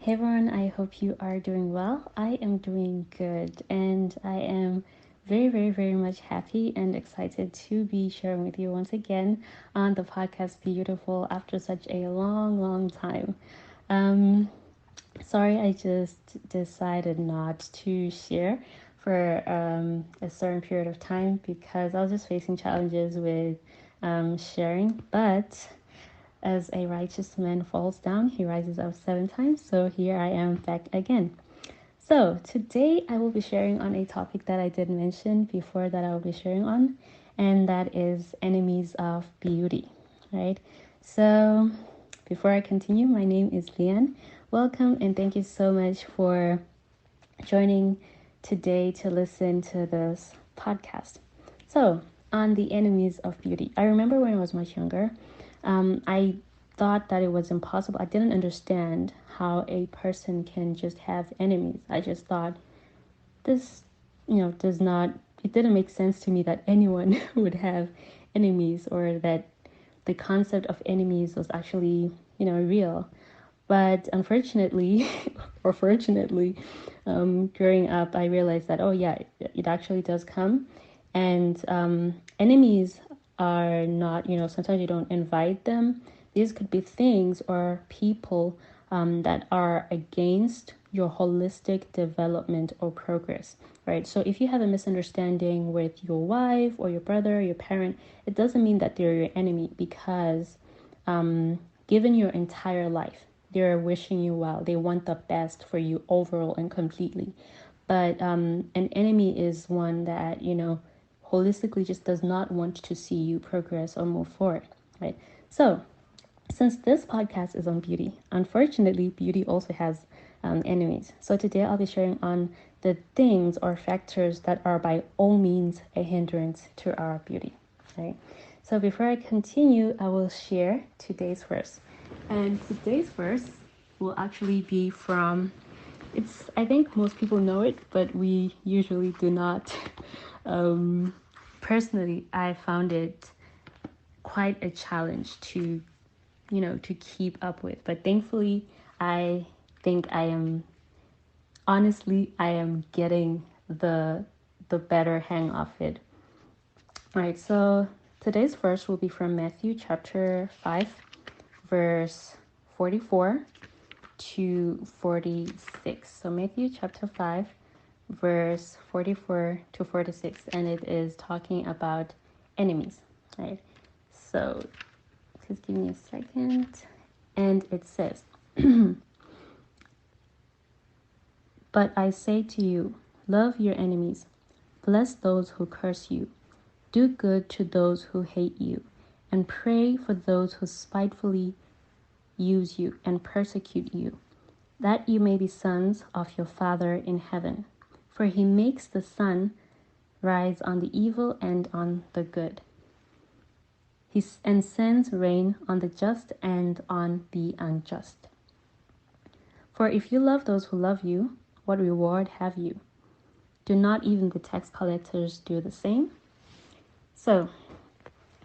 Hey everyone, I hope you are doing well. I am doing good and I am very much happy and excited to be sharing with you once again on the podcast Beautiful after such a long time. Um, Sorry, I just decided not to share for a certain period of time because I was just facing challenges with sharing, but as a righteous man falls down, he rises up 7 times. So here I am back again. So today I will be sharing on a topic that I did mention before that I will be sharing on, and that is enemies of beauty. Right. So before I continue, my name is Leanne. Welcome and thank you so much for joining today to listen to this podcast. So, on the enemies of beauty, I remember when I was much younger, I thought that it was impossible. I didn't understand how a person can just have enemies. I just thought this, does not, it didn't make sense to me that anyone would have enemies or that the concept of enemies was actually, real. But unfortunately, or fortunately, growing up, I realized that, oh, yeah, it actually does come. And enemies are not, sometimes you don't invite them. These could be things or people that are against your holistic development or progress, right? So if you have a misunderstanding with your wife or your brother, or your parent, it doesn't mean that they're your enemy because given your entire life, they're wishing you well. They want the best for you overall and completely. But an enemy is one that, holistically just does not want to see you progress or move forward, right? So, since this podcast is on beauty, unfortunately, beauty also has enemies. So, today I'll be sharing on the things or factors that are by all means a hindrance to our beauty, right? So, before I continue, I will share today's verse. And today's verse will actually be from, I think most people know it, but we usually do not. Um, Personally, I found it quite a challenge to, to keep up with. But thankfully, I think I am getting the better hang of it. All right, so today's verse will be from Matthew chapter 5, verse 44 to 46. So Matthew chapter 5, verse 44 to 46, and it is talking about enemies, right? So just give me a second. And it says, but I say to you, love your enemies, bless those who curse you, do good to those who hate you, and pray for those who spitefully use you and persecute you, that you may be sons of your Father in heaven. For he makes the sun rise on the evil and on the good. And sends rain on the just and on the unjust. For if you love those who love you, what reward have you? Do not even the tax collectors do the same? So,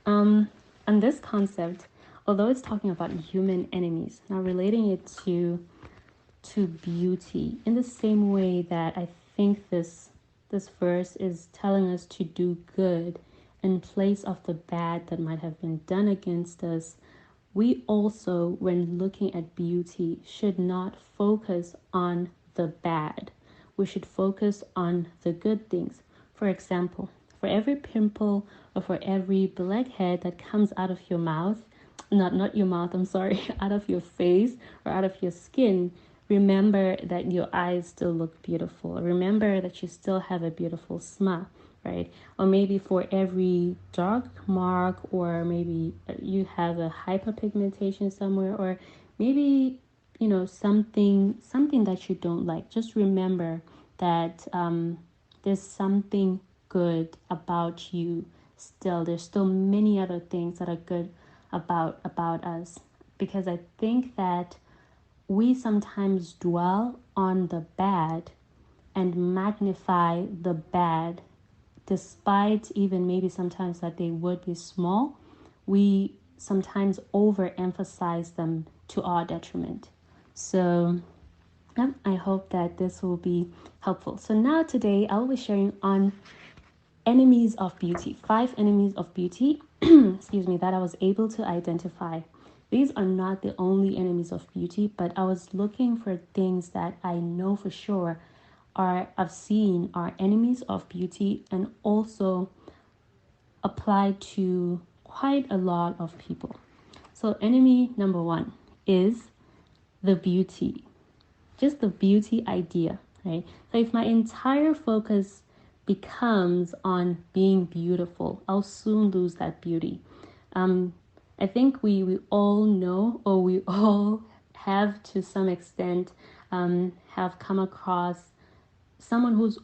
on this concept, although it's talking about human enemies, now relating it to beauty in the same way that I think this verse is telling us to do good in place of the bad that might have been done against us. We also, when looking at beauty, should not focus on the bad. We should focus on the good things. For example, for every pimple or for every blackhead that comes out of your mouth, not your mouth, I'm sorry, out of your face or out of your skin, remember that your eyes still look beautiful. Remember that you still have a beautiful smile, right? Or maybe for every dark mark, or maybe you have a hyperpigmentation somewhere, or maybe something that you don't like. Just remember that there's something good about you still. There's still many other things that are good about us, because I think that we sometimes dwell on the bad and magnify the bad, despite even maybe sometimes that they would be small. We sometimes overemphasize them to our detriment. So I hope that this will be helpful. So now today I'll be sharing on enemies of beauty, 5 enemies of beauty, excuse me, that I was able to identify. These are not the only enemies of beauty, but I was looking for things that I know for sure I've seen are enemies of beauty and also apply to quite a lot of people. So enemy number 1 is the beauty, just the beauty idea, right? So if my entire focus becomes on being beautiful, I'll soon lose that beauty. I think we all know, or we all have to some extent have come across someone who's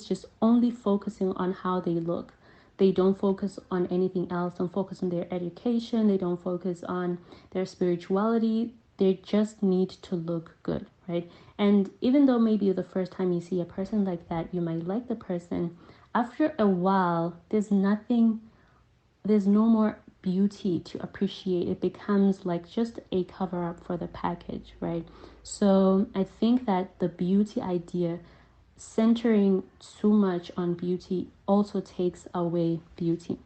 just only focusing on how they look. They don't focus on anything else, don't focus on their education, they don't focus on their spirituality. They just need to look good, right? And even though maybe the first time you see a person like that, you might like the person, after a while, there's no more beauty to appreciate. It becomes like just a cover up for the package, right? So I think that the beauty idea, centering too much on beauty, also takes away beauty,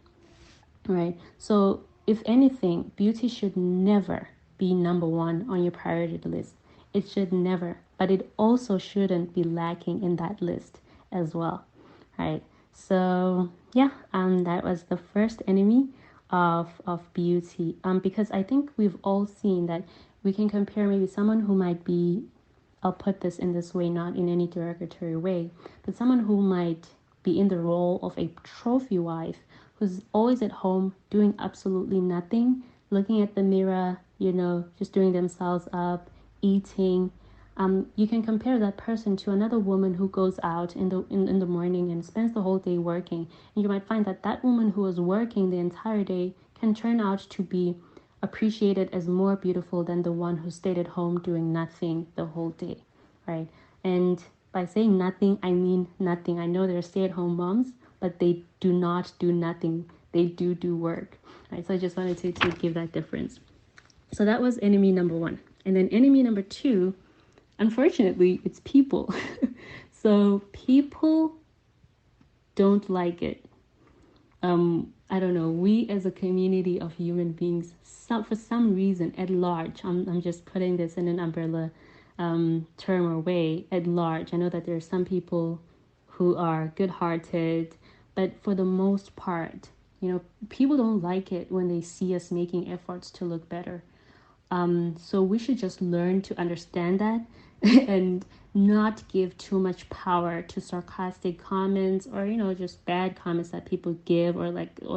right? So if anything, beauty should never be number 1 on your priority list. It should never, but it also shouldn't be lacking in that list as well, right? So yeah, that was the first enemy of beauty. Because I think we've all seen that we can compare maybe someone who might be, I'll put this in this way, not in any derogatory way, but someone who might be in the role of a trophy wife who's always at home doing absolutely nothing, looking at the mirror, just doing themselves up, eating. You can compare that person to another woman who goes out in the morning and spends the whole day working. And you might find that that woman who was working the entire day can turn out to be appreciated as more beautiful than the one who stayed at home doing nothing the whole day, right? And by saying nothing, I mean nothing. I know there are stay-at-home moms, but they do not do nothing. They do work, right? So I just wanted to give that difference. So that was enemy number 1. And then enemy number 2, unfortunately, it's people. So people don't like it. I don't know, we as a community of human beings, for some reason at large, I'm just putting this in an umbrella term or way, at large. I know that there are some people who are good-hearted, but for the most part, people don't like it when they see us making efforts to look better. So we should just learn to understand that and not give too much power to sarcastic comments or just bad comments that people give or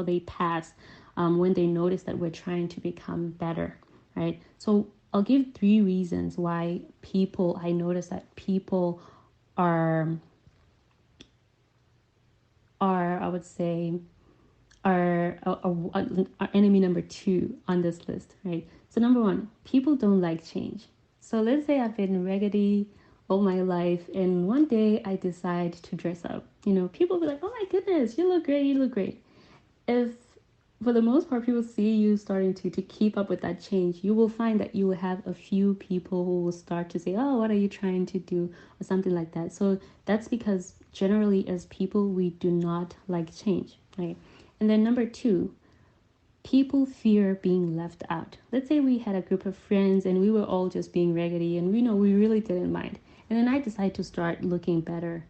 they pass when they notice that we're trying to become better, right? So I'll give 3 reasons why I notice that people are I would say are enemy number 2 on this list, right? So number 1, people don't like change. So let's say I've been raggedy all my life, and one day I decide to dress up. People will be like, "Oh my goodness, you look great! You look great." If for the most part people see you starting to keep up with that change, you will find that you will have a few people who will start to say, "Oh, what are you trying to do?" or something like that. So that's because generally as people we do not like change, right? And then number 2, people fear being left out. Let's say we had a group of friends and we were all just being raggedy and we really didn't mind. And then I decide to start looking better.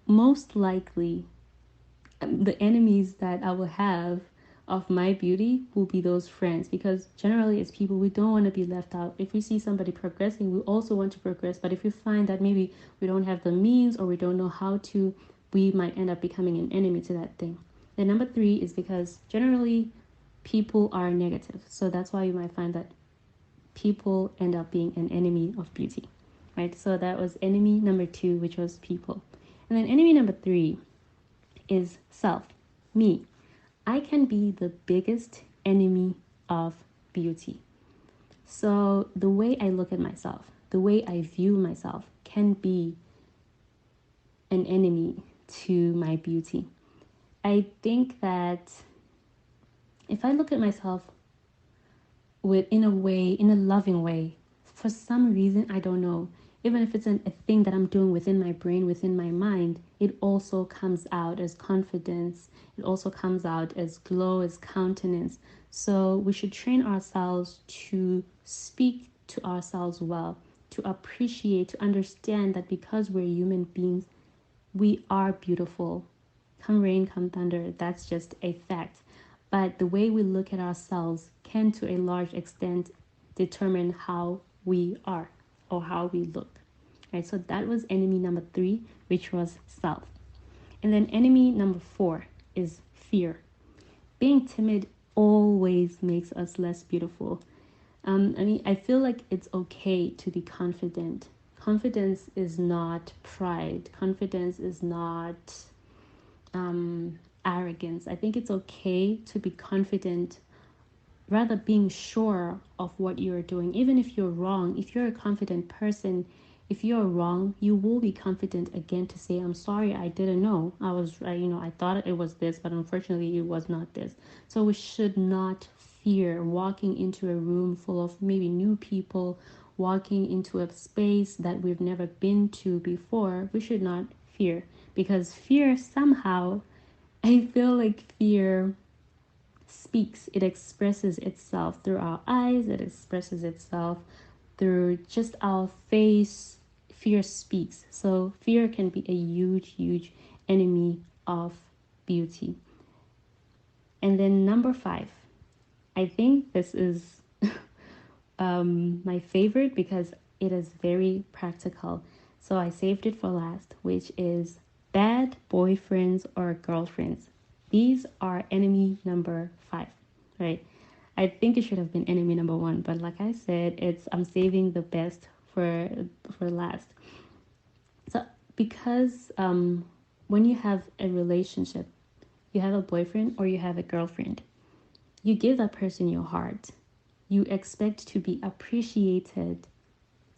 Most likely, the enemies that I will have of my beauty will be those friends, because generally as people we don't want to be left out. If we see somebody progressing, we also want to progress. But if we find that maybe we don't have the means or we don't know how to, we might end up becoming an enemy to that thing. Then number 3 is because generally people are negative. So that's why you might find that people end up being an enemy of beauty, right? So that was enemy number 2, which was people. And then enemy number 3 is self, me. I can be the biggest enemy of beauty. So the way I look at myself, the way I view myself can be an enemy to my beauty. I think that if I look at myself in a loving way, for some reason, I don't know, even if it's a thing that I'm doing within my brain, within my mind, it also comes out as confidence. It also comes out as glow, as countenance. So we should train ourselves to speak to ourselves well, to appreciate, to understand that because we're human beings, we are beautiful. Come rain, come thunder, that's just a fact. But the way we look at ourselves can, to a large extent, determine how we are or how we look. Right, so that was enemy number 3, which was self. And then enemy number 4 is fear. Being timid always makes us less beautiful. I feel like it's okay to be confident. Confidence is not pride. Confidence is not arrogance. I think it's okay to be confident, rather being sure of what you're doing. Even if you're wrong, if you're a confident person, if you're wrong, you will be confident again to say, I'm sorry, I didn't know. I thought it was this, but unfortunately it was not this. So we should not fear walking into a room full of maybe new people, walking into a space that we've never been to before. We should not fear, because fear somehow, I feel like fear speaks. It expresses itself through our eyes, it expresses itself through just our face. Fear speaks. So fear can be a huge, huge enemy of beauty. And then number 5, I think this is my favorite because it is very practical. So I saved it for last, which is bad boyfriends or girlfriends. These are enemy number 5, right? I think it should have been enemy number 1, but like I said, I'm saving the best for last. So because when you have a relationship, you have a boyfriend or you have a girlfriend, you give that person your heart. You expect to be appreciated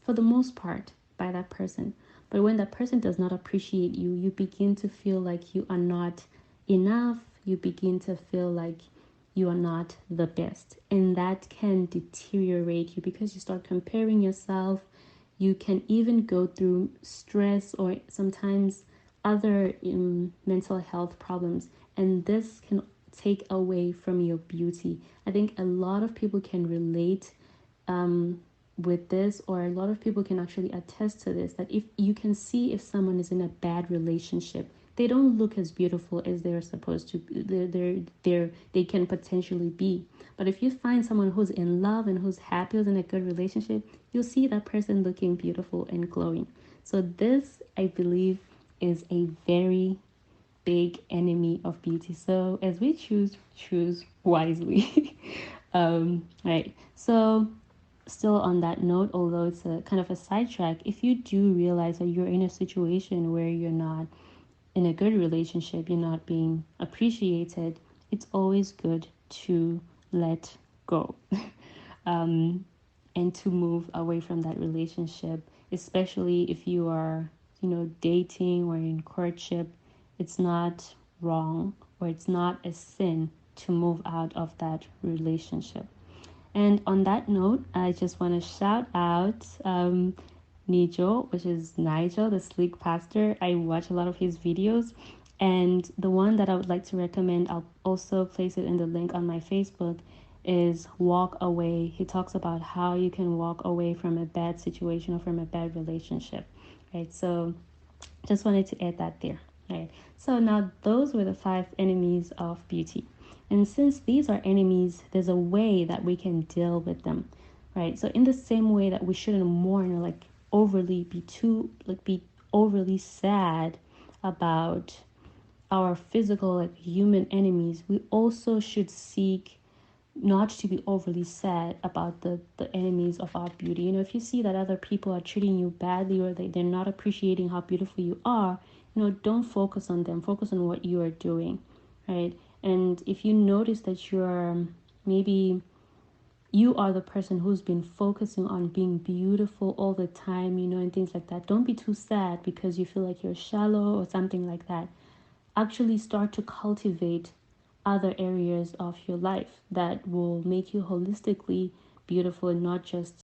for the most part by that person. But when that person does not appreciate you, you begin to feel like you are not enough. You begin to feel like you are not the best. And that can deteriorate you because you start comparing yourself. You can even go through stress or sometimes other mental health problems. And this can take away from your beauty. I think a lot of people can relate with this, or a lot of people can actually attest to this, that if you can see if someone is in a bad relationship, they don't look as beautiful as they're supposed to. They can potentially be. But if you find someone who's in love and who's happy, who's in a good relationship, you'll see that person looking beautiful and glowing. So this, I believe, is a very big enemy of beauty. So as we choose wisely. Right. So still on that note, although it's a kind of a sidetrack, if you do realize that you're in a situation where you're not in a good relationship, you're not being appreciated, it's always good to let go. And to move away from that relationship, especially if you are, dating or in courtship. It's not wrong, or it's not a sin to move out of that relationship. And on that note, I just want to shout out Nijo, which is Nigel, the sleek pastor. I watch a lot of his videos, and the one that I would like to recommend, I'll also place it in the link on my Facebook, is Walk Away. He talks about how you can walk away from a bad situation or from a bad relationship, right? So just wanted to add that there, right? So now those were the 5 enemies of beauty. And since these are enemies, there's a way that we can deal with them, right? So in the same way that we shouldn't mourn or be overly sad about our physical human enemies, we also should seek not to be overly sad about the enemies of our beauty. If you see that other people are treating you badly, or they're not appreciating how beautiful you are, don't focus on them. Focus on what you are doing, right? And if you notice that maybe you are the person who's been focusing on being beautiful all the time, and things like that, don't be too sad because you feel like you're shallow or something like that. Actually start to cultivate other areas of your life that will make you holistically beautiful and not just